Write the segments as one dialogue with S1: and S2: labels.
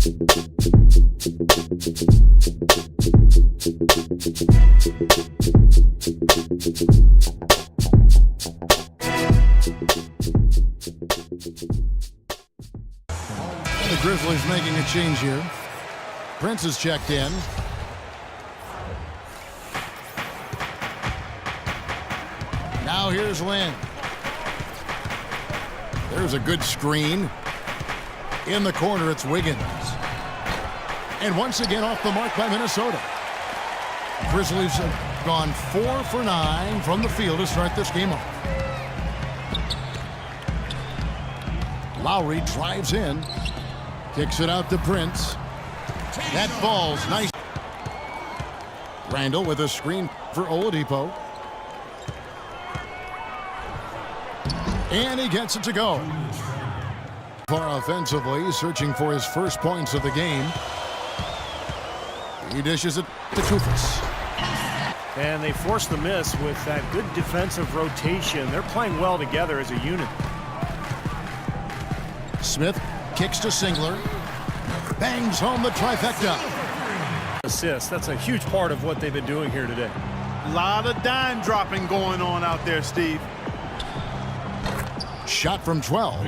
S1: The Grizzlies making a change here. Prince is checked in. Now here's Lynn. There's a good screen. In the corner, it's Wiggins. And once again off the mark by Minnesota. Grizzlies have gone 4 for 9 from the field to start this game off. Lowry drives in. Kicks it out to Prince. That falls nice. Randall with a screen for Oladipo. And he gets it to go. Far offensively, searching for his first points of the game. He dishes it to Kufis.
S2: And they force the miss with that good defensive rotation. They're playing well together as a unit.
S1: Smith kicks to Singler. Bangs home the trifecta.
S2: Assist. That's a huge part of what they've been doing here today.
S3: A lot of dime dropping going on out there, Steve.
S1: Shot from 12.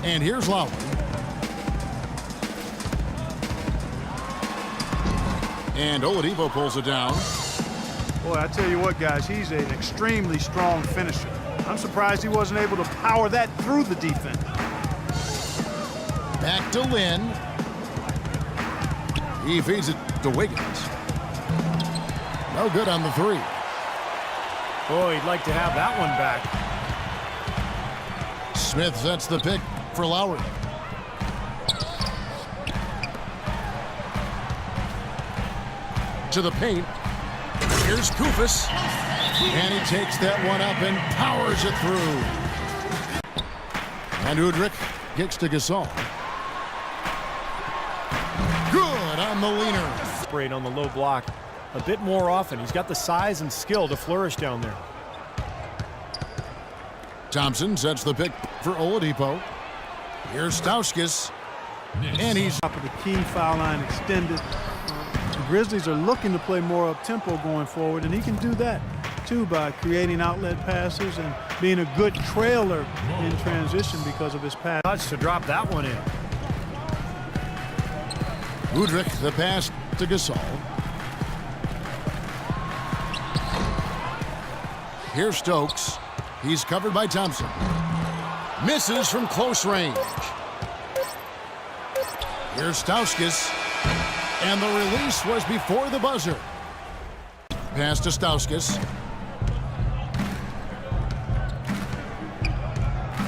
S1: And here's Lowry. And Oladipo pulls it down.
S3: Boy, I tell you what, guys, he's an extremely strong finisher. I'm surprised he wasn't able to power that through the defense.
S1: Back to Lynn. He feeds it to Wiggins. No good on the three.
S2: Boy, he'd like to have that one back.
S1: Smith sets the pick for Lowry. To the paint. Here's Kufis. And he takes that one up and powers it through. And Udrich kicks to Gasol. Good on the leaner.
S2: Operate on the low block a bit more often. He's got the size and skill to flourish down there.
S1: Thompson sets the pick for Oladipo. Here's Stauskas. And he's
S3: Top of the key, foul line extended. The Grizzlies are looking to play more up-tempo going forward, and he can do that, too, by creating outlet passes and being a good trailer in transition because of his pass.
S2: Touch to drop that one in.
S1: Udrich, the pass to Gasol. Here's Stokes. He's covered by Thompson. Misses from close range. Here's Stauskas. And the release was before the buzzer. Pass to Stauskas.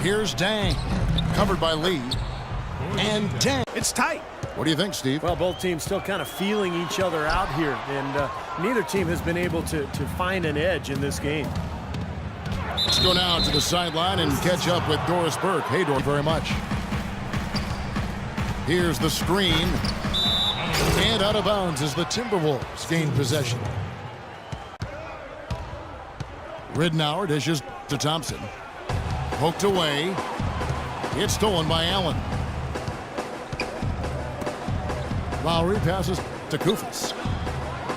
S1: Here's Dang. Covered by Lee. And Dang.
S3: It's tight.
S1: What do you think, Steve?
S2: Well, both teams still kind of feeling each other out here, and neither team has been able to find an edge in this game.
S1: Let's go now to the sideline and catch up with Doris Burke. Hey, Doris, very much. Here's the screen. And out of bounds as the Timberwolves gain possession. Ridnour dishes to Thompson. Poked away. It's stolen by Allen. Lowry passes to Kufis.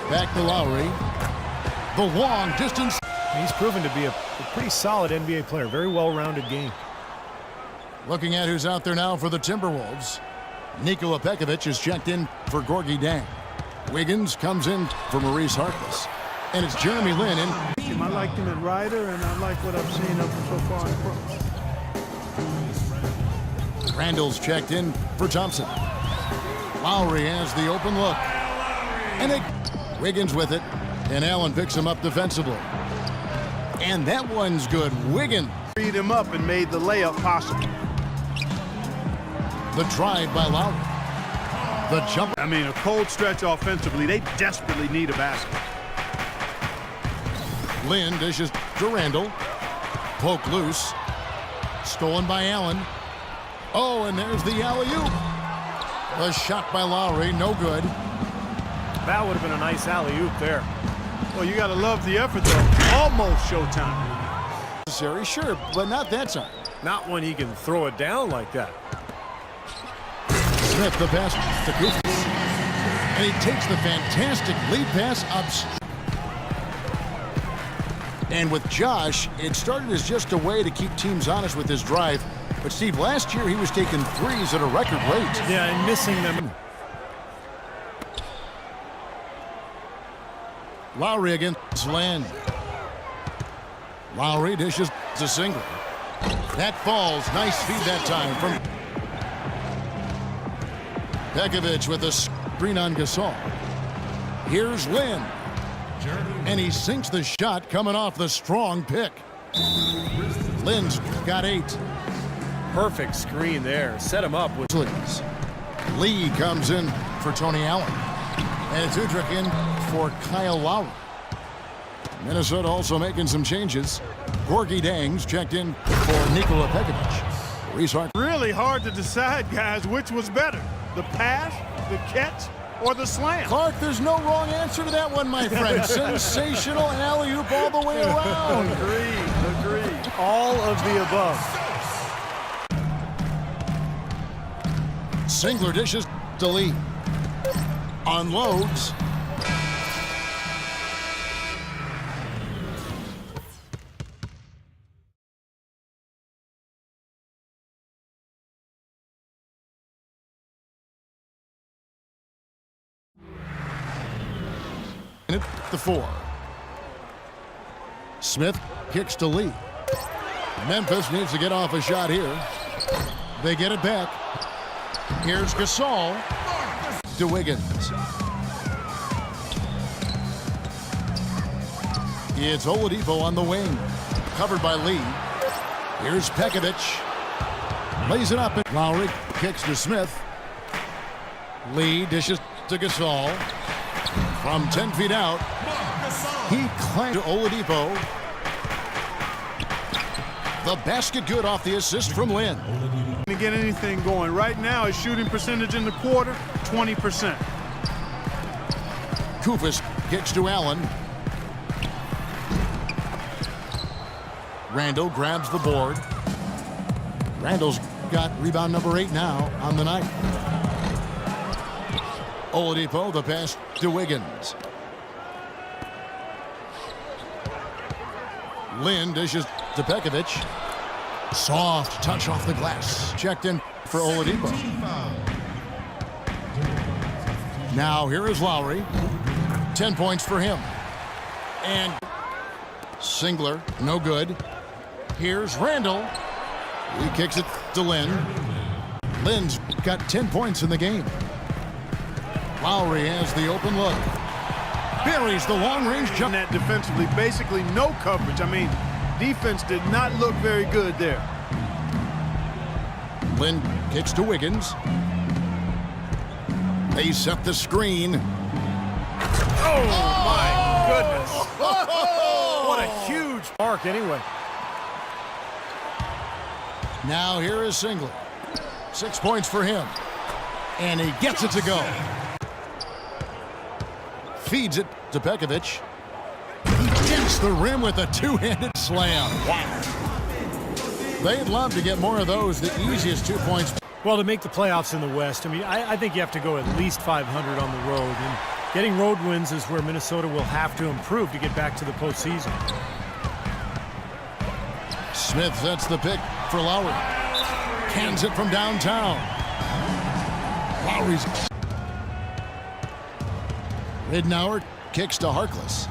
S1: Back to Lowry. The long distance.
S2: He's proven to be a pretty solid NBA player. Very well-rounded game.
S1: Looking at who's out there now for the Timberwolves. Nikola Pekovic is checked in for Gorgie Dang. Wiggins comes in for Maurice Harkless. And it's Jeremy Lin in.
S3: I liked him at Ryder, and I like what I've seen of him so far in pro.
S1: Randall's checked in for Thompson. Lowry has the open look. And Wiggins with it. And Allen picks him up defensively. And that one's good. Wiggins.
S3: Freed him up and made the layup possible.
S1: The drive by Lowry. The jump.
S3: I mean, a cold stretch offensively. They desperately need a basket.
S1: Lynn dishes to Randall. Poke loose. Stolen by Allen. Oh, and there's the alley-oop. A shot by Lowry, no good.
S2: That would have been a nice alley-oop there.
S3: Well, you got to love the effort, though. Almost showtime.
S1: Necessary, sure, but not that time.
S2: Not when he can throw it down like that.
S1: Smith, the pass to Griffiths. And he takes the fantastic lead pass up. And with Josh, it started as just a way to keep teams honest with his drive. But, Steve, last year he was taking threes at a record rate.
S2: Yeah, and missing them.
S1: Lowry against Lynn. Lowry dishes to single. That falls. Nice feed that time from Pekovic with a screen on Gasol. Here's Lynn. And he sinks the shot coming off the strong pick. Lynn's got 8.
S2: Perfect screen there. Set him up with
S1: Lee comes in for Tony Allen. And it's Udrich in for Kyle Lowry. Minnesota also making some changes. Gorgie Dangs checked in for Nikola Pekovic.
S3: Really hard to decide, guys, which was better, the pass, the catch, or the slam.
S1: Clark, there's no wrong answer to that one, my friend. Sensational alley-oop all the way around.
S2: Agreed. All of the above.
S1: Singler dishes to Lee. Unloads. The 4. Smith kicks to Lee. Memphis needs to get off a shot here. They get it back. Here's Gasol to Wiggins. It's Oladipo on the wing. Covered by Lee. Here's Pekovic. Lays it up. And Lowry kicks to Smith. Lee dishes to Gasol. From 10 feet out, he clanked to Oladipo. The basket good off the assist from Lynn.
S3: To get anything going right now, his shooting percentage in the quarter, 20%.
S1: Kufis kicks to Allen. Randall grabs the board. Randall's got rebound number 8 now on the night. Oladipo, the pass to Wiggins. Lynn dishes to Pekovic. Soft touch off the glass. Checked in for Oladipo. Now here is Lowry. 10 points for him. And Singler, no good. Here's Randall. He kicks it to Lynn. Lynn's got 10 points in the game. Lowry has the open look. Buries the long-range jump.
S3: That defensively, basically no coverage. I mean, defense did not look very good there.
S1: Lynn kicks to Wiggins. They set the screen.
S2: Oh, my goodness. What a huge mark anyway.
S1: Now here is Singler. 6 points for him. And he gets it to go. Feeds it to Pekovic. He gets the rim with a two-handed slam. Wow. They'd love to get more of those, the easiest 2 points.
S2: Well, to make the playoffs in the West, I mean, I think you have to go at least 500 on the road. And getting road wins is where Minnesota will have to improve to get back to the postseason.
S1: Smith sets the pick for Lowry. Cans it from downtown. Lowry's... Ridnour kicks to Harkless.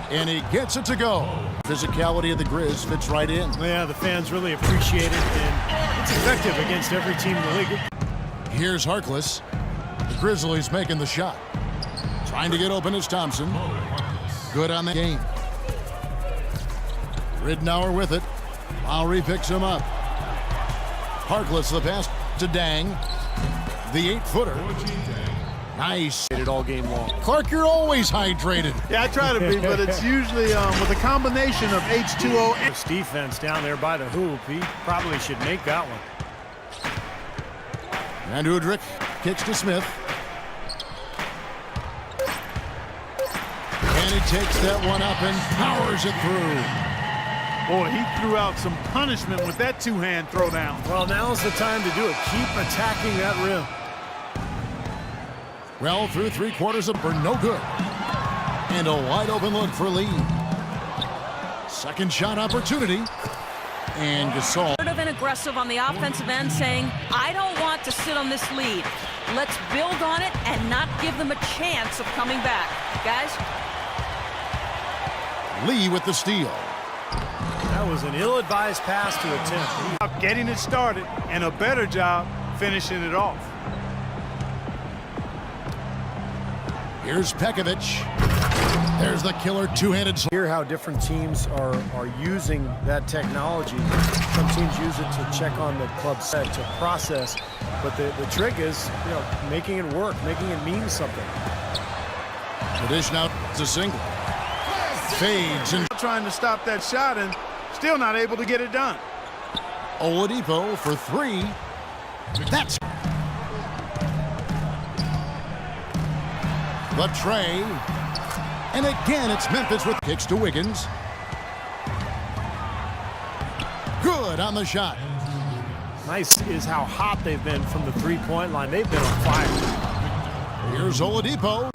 S1: And he gets it to go. Physicality of the Grizz fits right in.
S2: Yeah, the fans really appreciate it, and it's effective against every team in the league.
S1: Here's Harkless. The Grizzlies making the shot. Trying to get open is Thompson. Good on the game. Ridnour with it. Lowry picks him up. Harkless the pass to Dang. The 8-footer. Nice.
S2: It all game long.
S1: Clark, you're always hydrated.
S3: Yeah, I try to be, but it's usually with a combination of H2O.
S2: This defense down there by the hoop, he probably should make that one.
S1: And Udrich kicks to Smith. And he takes that one up and powers it through.
S3: Boy, he threw out some punishment with that two-hand throwdown.
S2: Well, now's the time to do it. Keep attacking that rim.
S1: Well, through 3/4 of for no good. And a wide open look for Lee. Second shot opportunity. And Gasol.
S4: And aggressive on the offensive end, saying, I don't want to sit on this lead. Let's build on it and not give them a chance of coming back. Guys?
S1: Lee with the steal.
S2: That was an ill-advised pass to attempt.
S3: Getting it started and a better job finishing it off.
S1: Here's Pekovic. There's the killer two-handed.
S2: Hear how different teams are using that technology. Some teams use it to check on the club set, to process. But the trick is, making it work, making it mean something.
S1: The dish now is a single. Fades and
S3: Trying to stop that shot and still not able to get it done.
S1: Oladipo for three. That's the tray. And again, it's Memphis with kicks to Wiggins. Good on the shot.
S2: Nice is how hot they've been from the three-point line. They've been on fire.
S1: Here's Oladipo.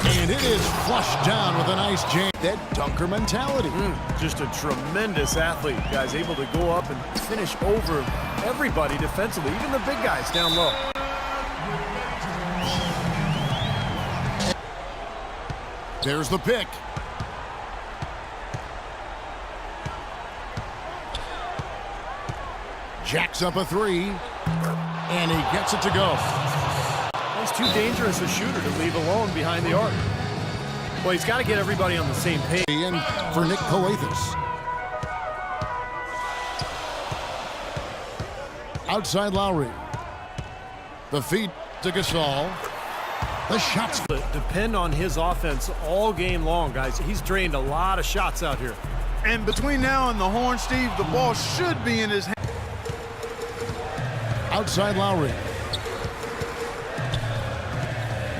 S1: And it is flushed down with a nice jam. That dunker mentality.
S2: Just a tremendous athlete, guys, able to go up and finish over everybody defensively, even the big guys down low.
S1: There's the pick. Jacks up a three, and he gets it to go.
S2: He's too dangerous a shooter to leave alone behind the arc. Well, he's got to get everybody on the same page.
S1: And for Nick Coathis. Outside Lowry. The feed to Gasol. The shots.
S2: Depend on his offense all game long, guys. He's drained a lot of shots out here.
S3: And between now and the horn, Steve, the ball should be in his hand.
S1: Outside Lowry.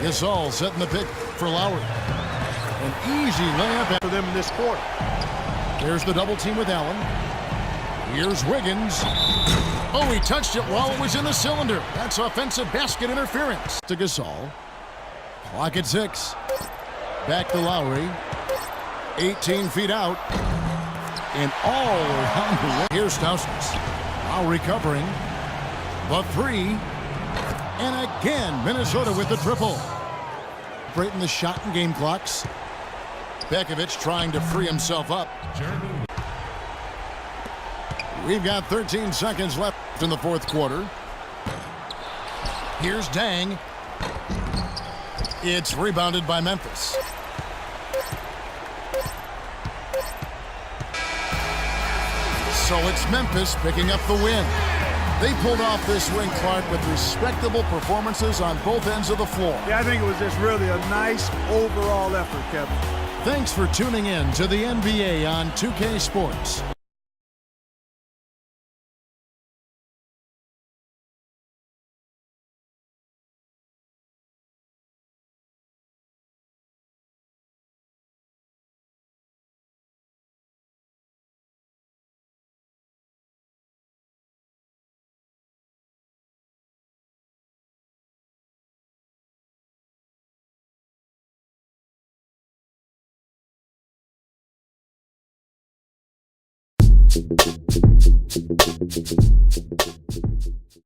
S1: Gasol setting the pick for Lowry. An easy layup
S3: For them in this quarter.
S1: There's the double team with Allen. Here's Wiggins. Oh, he touched it while it was in the cylinder. That's offensive basket interference. To Gasol. Clock at 6. Back to Lowry. 18 feet out. And all around the way. Here's Stauskas. Lowry covering. The three. And again, Minnesota with the triple. Breaking the shot and game clocks. Pekovic trying to free himself up. We've got 13 seconds left in the fourth quarter. Here's Dang. It's rebounded by Memphis. So it's Memphis picking up the win. They pulled off this win, Clark, with respectable performances on both ends of the floor.
S3: Yeah, I think it was just really a nice overall effort, Kevin.
S1: Thanks for tuning in to the NBA on 2K Sports.
S5: Thank you.